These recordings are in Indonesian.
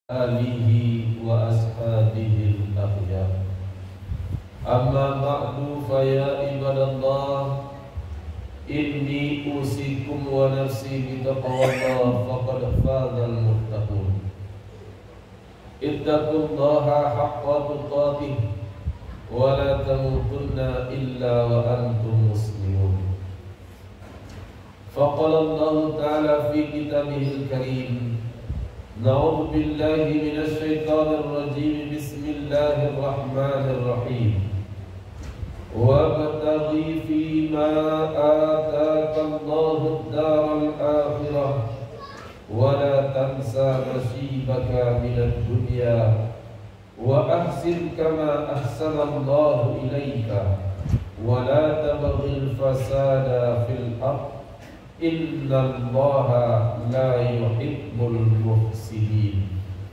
alihi wa ashabihi al-akhyar. Amma ba'du fa ya ibadallah, inni usikum wa nafsi bitaqwallah faqad fazal muttaqun. Ittaqullaha haqqa tuqatih wa la tamutunna illa wa antum muslimun. Faqala Allah ta'ala fi kitabihil karim, na'udzu billahi minasy syaithanir rajim. Bismillahirrahmanirrahim. Wabtaghi fima ataka Allahu ad-daral akhirah wa la tansa nasibaka minad dunya wa ahsin kama ahsana Allahu ilaika wa la tabghil fasada fil ardh innallaha la yuhibbul mufsidin.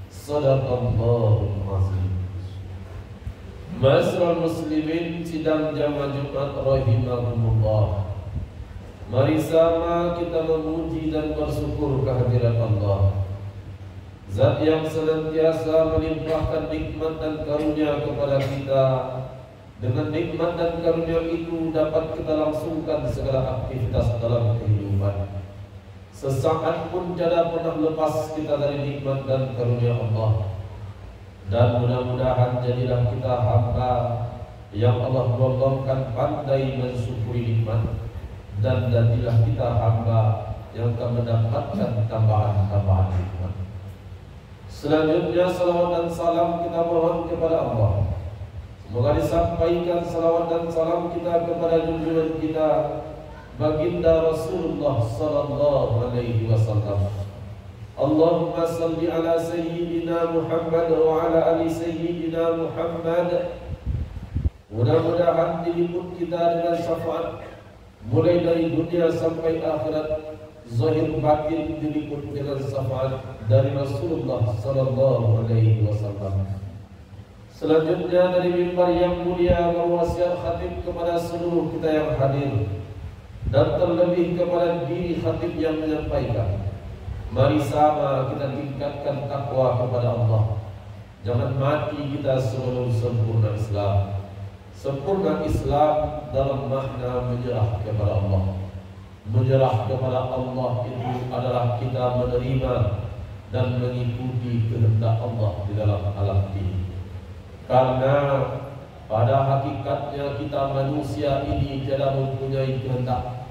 Shadaqallahul azim. Ma'asyiral muslimin, sidang jamaah Jumat rahimakumullah. Mari sama kita memuji dan bersyukur kehadirat Allah, Zat yang senantiasa melimpahkan nikmat dan karunia kepada kita. Dengan nikmat dan karunia itu dapat kita langsungkan segala aktivitas dalam kehidupan. Sesaat pun tidak pernah lepas kita dari nikmat dan karunia Allah. Dan mudah-mudahan jadilah kita hamba yang Allah golongkan pandai mensyukuri nikmat, dan jadilah kita hamba yang akan mendapatkan tambahan-tambahan nikmat. Selanjutnya salawat dan salam kita mohon kepada Allah. Semoga disampaikan salawat dan salam kita kepada junjungan kita baginda Rasulullah sallallahu alaihi wasallam. Allahumma salli ala sayyidina Muhammad wa ala ali sayyidina Muhammad. Mudah-mudahan diliput kita dengan syafaat mulai dari dunia sampai akhirat, zahir batin diliput dengan syafaat dari Rasulullah sallallahu alaihi wasallam. Selanjutnya dari mimbar yang mulia berwasiat khatib kepada seluruh kita yang hadir, dan terlebih kepada diri khatib yang menyampaikan. Mari sama kita tingkatkan takwa kepada Allah. Jangan mati kita sebelum sempurna Islam. Sempurna Islam dalam makna menyerah kepada Allah. Menyerah kepada Allah itu adalah kita menerima dan mengikuti kehendak Allah di dalam alam ini. Karena pada hakikatnya kita manusia ini tidak mempunyai kehendak.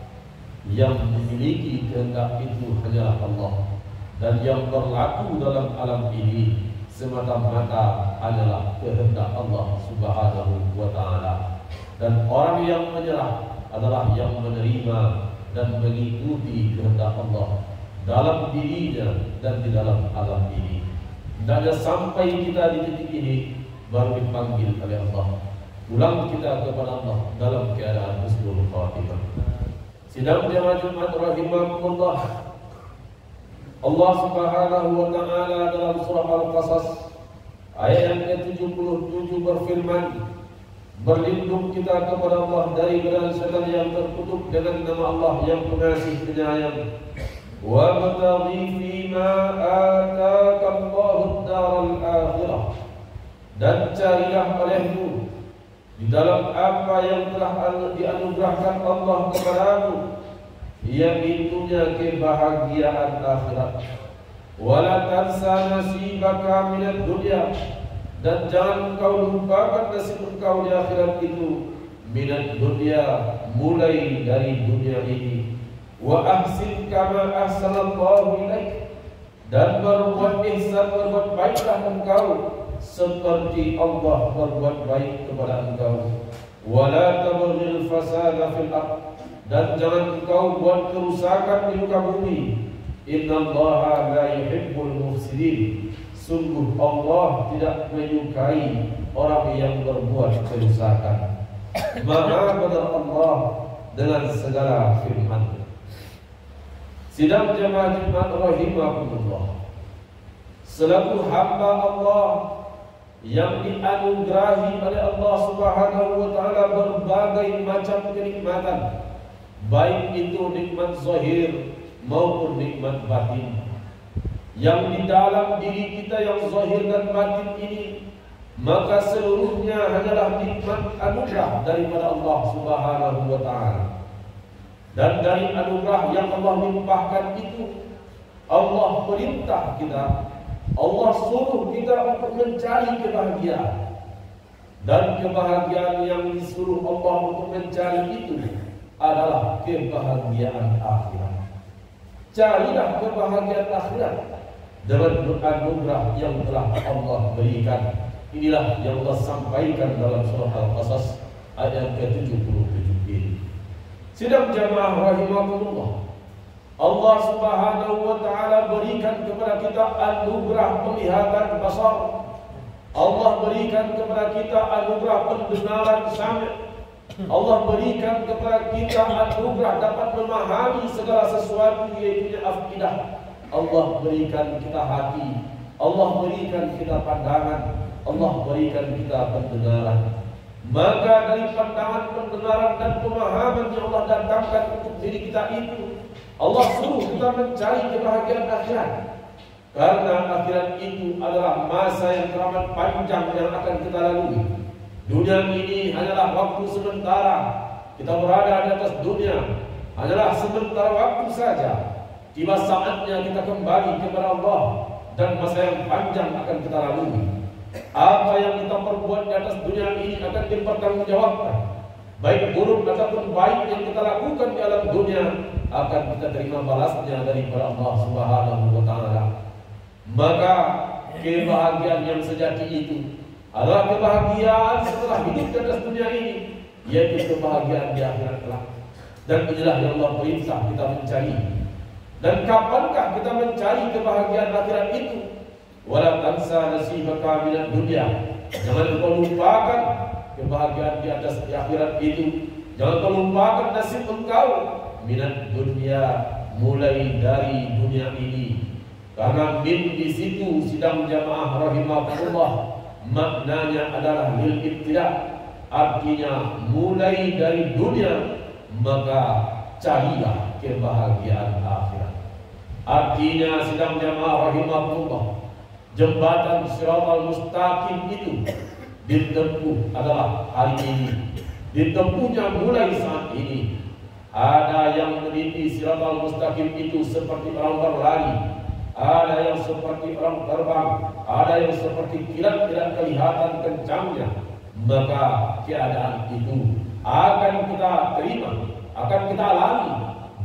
Yang memiliki kehendak itu hanyalah Allah. Dan yang berlaku dalam alam ini semata-mata adalah kehendak Allah subhanahu wa ta'ala. Dan orang yang menyerah adalah yang menerima dan mengikuti kehendak Allah dalam dirinya dan di dalam alam ini. Dan sampai kita di titik ini baru dipanggil oleh Allah, pulang kita kepada Allah dalam keadaan husnul khatimah. Sidang jamaah Jumat rahimakumullah, Allah subhanahu wa ta'ala dalam surah Al-Qasas ayat yang ke-77 berfirman, berlindung kita kepada Allah dari godaan syaitan yang terkutuk dengan nama Allah yang pengasih penyayang. Wabtaghi fima ataka Allahu ad-daral akhirah, dan carilah olehmu di dalam apa yang telah dianugerahkan Allah kepadamu, yang itunya kebahagiaan akhirat. Wala tansa nasibaka minad dunya, dan jangan engkau lupakan nasib engkau di akhirat itu. Minad dunya, mulai dari dunia ini. Wa ahsin kama ahsanallahu ilaik, dan berbuat ihsan, berbuat baiklah engkau seperti Allah berbuat baik kepada engkau. Wala tabghil fasada fil ardh, dan jangan engkau buat kerusakan di muka bumi. Innallaha la yuhibbul mufsidin, sungguh Allah tidak menyukai orang yang berbuat kerusakan. Maha benar Allah dengan segala firman. Sidang jamaah Jumat rahimakumullah, selaku hamba Allah yang dianugerahi oleh Allah subhanahu wa ta'ala berbagai macam kenikmatan, baik itu nikmat zahir maupun nikmat batin. yang di dalam diri kita yang zahir dan batin ini, maka seluruhnya hanyalah nikmat anugerah daripada Allah Subhanahu wa Ta'ala. Dan dari anugerah yang Allah limpahkan itu, Allah perintah kita, Allah suruh kita untuk mencari kebahagiaan. Dan kebahagiaan yang disuruh Allah untuk mencari itu adalah kebahagiaan akhirat. Carilah kebahagiaan akhirat dengan anugerah yang telah Allah berikan. Inilah yang Allah sampaikan dalam surah Al-Qasas ayat ke-77 ini. Sidang jamaah rahimakumullah, Allah Subhanahu wa Ta'ala berikan kepada kita anugerah penglihatan basar. Allah berikan kepada kita anugerah pendengaran sami'. Allah berikan kepada kita anugerah dapat memahami segala sesuatu, yaitu afidah. Allah berikan kita hati, Allah berikan kita pandangan, Allah berikan kita pendengaran. Maka dari pandangan, pendengaran dan pemahaman yang Allah datangkan untuk diri kita itu, Allah suruh kita mencari kebahagiaan akhirat. Karena akhirat itu adalah masa yang teramat panjang yang akan kita lalui. Dunia ini hanyalah waktu sementara. Kita berada di atas dunia hanyalah sementara waktu saja. Tiba saatnya kita kembali kepada Allah, dan masa yang panjang akan kita lalui. Apa yang kita perbuat di atas dunia ini akan dipertanggungjawabkan. Baik buruk ataupun baik yang kita lakukan di alam dunia akan kita terima balasnya daripada Allah Subhanahu wa Ta'ala. Maka kebahagiaan yang sejati itu adalah kebahagiaan setelah hidup di atas dunia ini, yaitu kebahagiaan di akhirat kelak. Dan inilah yang Allah perintah kita mencari. Dan kapankah kita mencari kebahagiaan akhirat itu? Wala tansa nasibaka minad dunya. Jangan kau lupakan kebahagiaan di atas di akhirat itu. Jangan kau lupakan nasib engkau minad dunya, mulai dari dunia ini. Karena min di situ, sidang jamaah rahimahullah, maknanya adalah lil ibtida, artinya mulai dari dunia, maka carilah kebahagiaan akhirat. Artinya sidang jamaah rahimahullah, jembatan Shiratal Mustaqim itu ditempuh adalah hari ini. Ditempuhnya mulai saat ini. Ada yang meniti Shiratal Mustaqim itu seperti orang berlari, ada yang seperti orang terbang, ada yang seperti kilat tidak kelihatan kencangnya. Maka keadaan itu akan kita terima, akan kita alami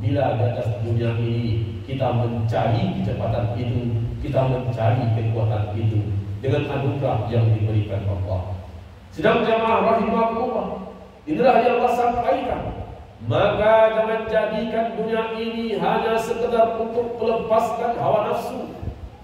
bila di atas dunia ini kita mencari kecepatan itu, kita mencari kekuatan itu dengan anugerah yang diberikan Allah. Sedang jamaah rahimahullah, inilah yang Allah sampaikan. Maka jangan jadikan dunia ini hanya sekedar untuk melepaskan hawa nafsu.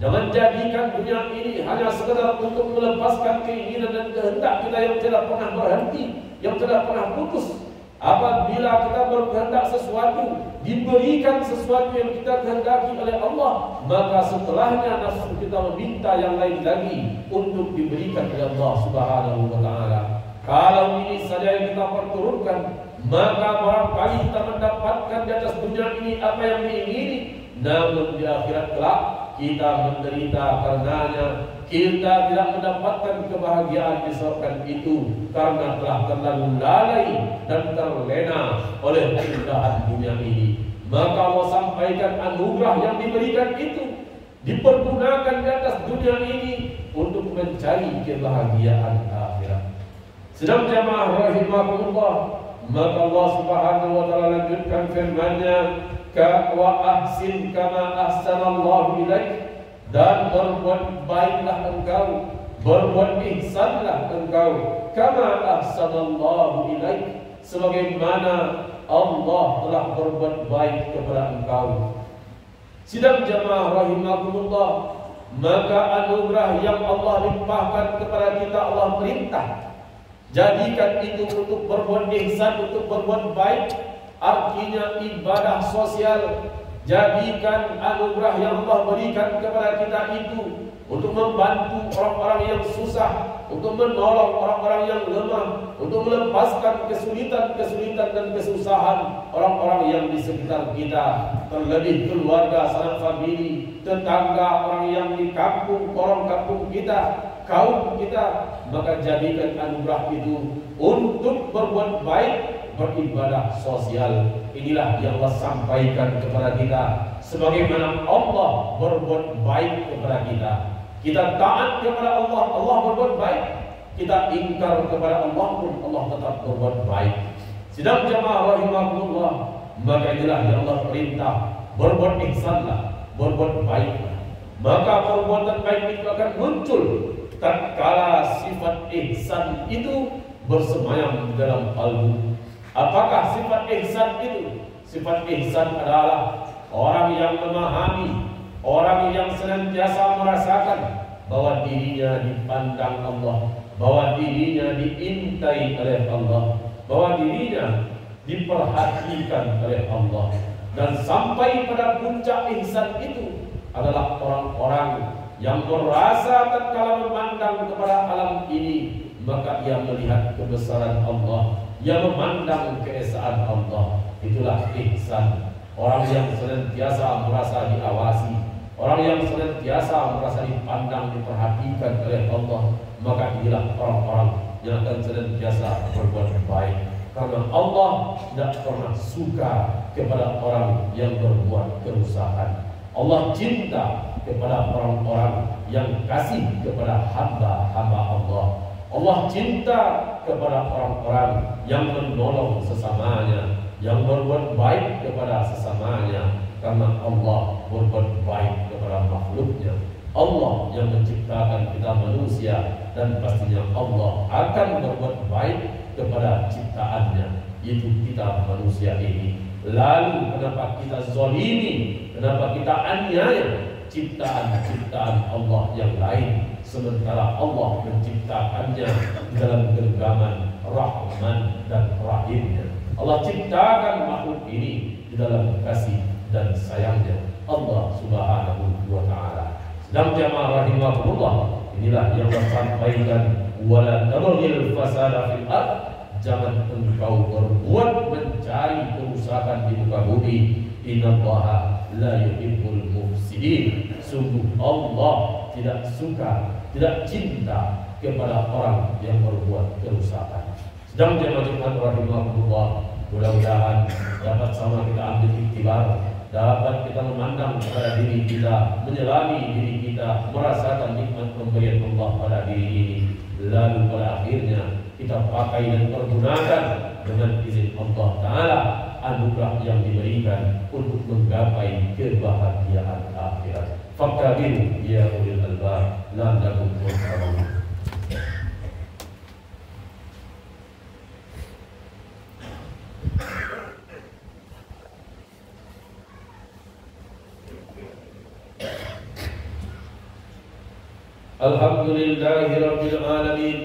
Jangan jadikan dunia ini hanya sekedar untuk melepaskan keinginan dan kehendak kita yang tidak pernah berhenti, yang tidak pernah putus. Apabila kita berkehendak sesuatu, diberikan sesuatu yang kita kehendaki oleh Allah, maka setelahnya nafsu kita meminta yang lain lagi untuk diberikan oleh Allah Subhanahu wa Ta'ala. Kalau ini saja yang kita perturutkan, maka barangkali kita mendapatkan di atas dunia ini apa yang diingini, namun di akhirat kelak kita menderita karenanya. Kita tidak mendapatkan kebahagiaan disebabkan itu, karena telah terlalu lalai dan terlena oleh keindahan dunia ini. Maka Allah sampaikan anugerah yang diberikan itu dipergunakan di atas dunia ini untuk mencari kebahagiaan akhirat. Sedang jamaah rahimahullah, maka Allah Subhanahu wa Ta'ala lanjutkan firman-Nya, wa ahsin kama ahsanallahu ilaik, dan berbuat baiklah engkau, berbuat ihsanlah engkau, kama ahsanallahu ilaik, sebagaimana Allah telah berbuat baik kepada engkau. Sidang jamaah rahimakumullah, maka anugerah yang Allah limpahkan kepada kita, Allah perintah jadikan itu untuk berbuat ihsan, untuk berbuat baik, artinya ibadah sosial. Jadikan anugerah yang Allah berikan kepada kita itu untuk membantu orang-orang yang susah, untuk menolong orang-orang yang lemah, untuk melepaskan kesulitan-kesulitan dan kesusahan orang-orang yang di sekitar kita, terlebih keluarga, sanak famili, tetangga, orang yang di kampung, orang kampung kita, kaum kita. Maka jadikan anugerah itu untuk berbuat baik, beribadah sosial. Inilah yang Allah sampaikan kepada kita, sebagaimana Allah berbuat baik kepada kita. Kita taat kepada Allah, Allah berbuat baik. Kita ingkar kepada Allah pun Allah tetap berbuat baik. Sidang jamaah rahimahullah, maka inilah yang Allah perintah, berbuat ihsanlah, berbuat baiklah. Maka perbuatan baik itu akan muncul tatkala sifat ihsan itu bersemayam di dalam kalbu. Apakah sifat ihsan itu? Sifat ihsan adalah orang yang memahami, orang yang senantiasa merasakan bahwa dirinya dipandang Allah, bahwa dirinya diintai oleh Allah, bahwa dirinya diperhatikan oleh Allah. Dan sampai pada puncak ihsan itu adalah orang-orang yang merasa tatkala memandang kepada alam ini, maka ia melihat kebesaran Allah, ia memandang keesaan Allah. Itulah ihsan. Orang yang senantiasa merasa diawasi, orang yang senantiasa merasa dipandang, diperhatikan oleh Allah, maka inilah orang-orang yang akan senantiasa berbuat baik. Karena Allah tidak pernah suka kepada orang yang berbuat kerusakan. Allah cinta kepada orang-orang yang kasih kepada hamba-hamba Allah. Allah cinta kepada orang-orang yang menolong sesamanya, yang berbuat baik kepada sesamanya. Karena Allah berbuat baik kepada makhluknya. Allah yang menciptakan kita manusia, dan pastinya Allah akan berbuat baik kepada ciptaannya, yaitu kita manusia ini. Lalu kenapa kita zalimi? Kenapa kita aniaya ciptaan-ciptaan Allah yang lain, sementara Allah menciptakannya dalam genggaman Rahman dan Rahimnya? Allah ciptakan makhluk ini di dalam kasih dan sayangnya Allah Subhanahu wa Ta'ala. Sedang jamaah rahimahullah, inilah yang Allah sampaikan, wala tabghil fasada fil ardh, jangan engkau berbuat mencari kerusakan di muka bumi. Innallaha la yuhibbul mufsidin. Sungguh Allah tidak suka, tidak cinta kepada orang yang berbuat kerusakan. Sedang jemaah rahimahullah, mudah-mudahan dapat sama kita ambil iktibar, dapat kita memandang kepada diri kita, menyelami diri kita, merasakan nikmat pemberian Allah pada diri ini, lalu pada akhirnya kita pakai dan pergunakan dengan izin Allah Ta'ala anugerah yang diberikan untuk menggapai kebahagiaan akhirat. Faktabiru ya ulil albab la'allakum turhamun. Alhamdulillahi rabbil alamin,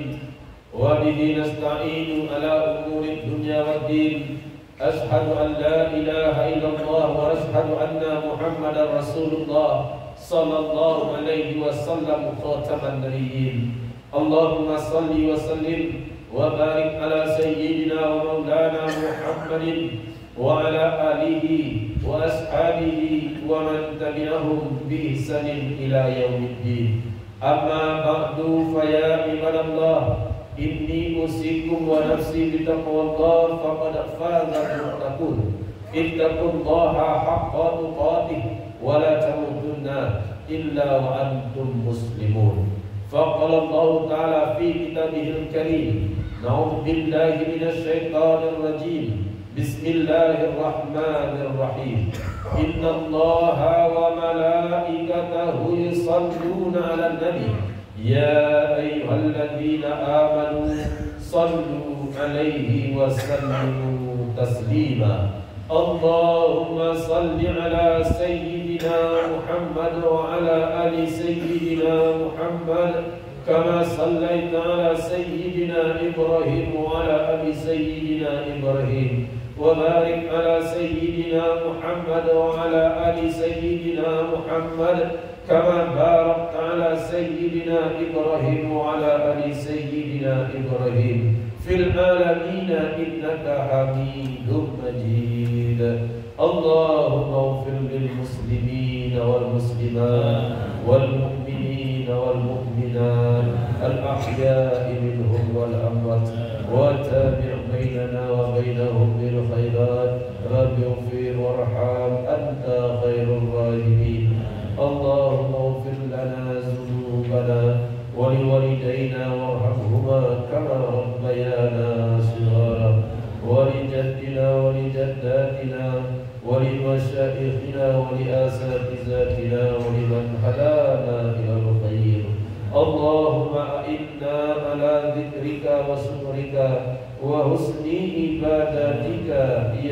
wa bihi nasta'inu ala umuri dunya waddin. Ashhadu an la ilaha illallah wa ashhadu anna Muhammadar Rasulullah sallallahu alaihi wasallam khataman nabiyyin. Allahumma salli wa sallim wa barik ala sayyidina wa maulana Muhammadin wa ala alihi wa ashabihi wa man tabi'ahum bi ihsanin ila yaumiddin. Amma ba'du, fa ya ibadallah, inni usikum wa nafsi bitaqwallah, faqad fazal muttaqun. Ittaqullaha haqqa tuqatih wa la tamutunna illa wa antum muslimun. Faqala Allah Ta'ala fi kitabihil karim, na'udzu billahi minasy syaithanir rajim. Bismillahirrahmanirrahim. Innallaha wa malaikatahu yusalluna 'alan nabi. Ya ayyuhalladzina amanu sallu 'alaihi wa sallimu taslima. Allahumma salli 'ala sayyidina Muhammad wa 'ala ali sayyidina Muhammad kama sallaita 'ala sayyidina Ibrahim wa 'ala ali sayyidina Ibrahim. وبارك على سيدنا محمد وعلى آل سيدنا محمد كما باركت على سيدنا إبراهيم وعلى آل سيدنا إبراهيم في العالمين إنك حميد مجيد. اللهم اغفر للمسلمين والمسلمات والمؤمنين والمؤمنات الأحياء منهم والأموات وتابع بيننا وبينهم بالخيرات. رب اغفر وارحم أنت خير الراحمين. اللهم اغفر لنا ذنوبنا ولوالدينا وارحمهما كما ربيانا صغارا، ولجدنا ولجداتنا ولمشايخنا ولأساتذتنا ولمن هدانا إلى الخير. اللهم أئنا على ذكرك وشكرك وحسن عبادتك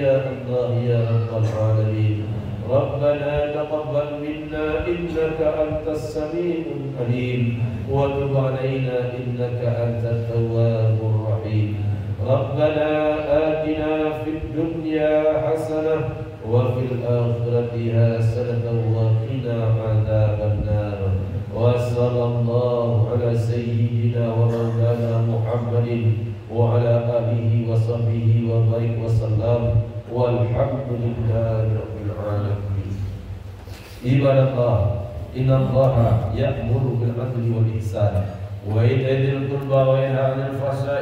يا الله يا رب العالمين. ربنا تقبل منا إنك أنت السميع العليم وتب علينا إنك أنت التواب الرحيم. ربنا آتنا في الدنيا حسنة وفي الآخرة حسنة وقنا عذاب النار. وصلى الله على سيدنا ومولانا محمد وعلى آله وصحبه وبارك وسلم والحمد لله رب العالمين. Ibadallah, innallaha ya'muru bil 'adli wal ihsan wa ita'i dzil qurba wa yanha 'anil fahsya'i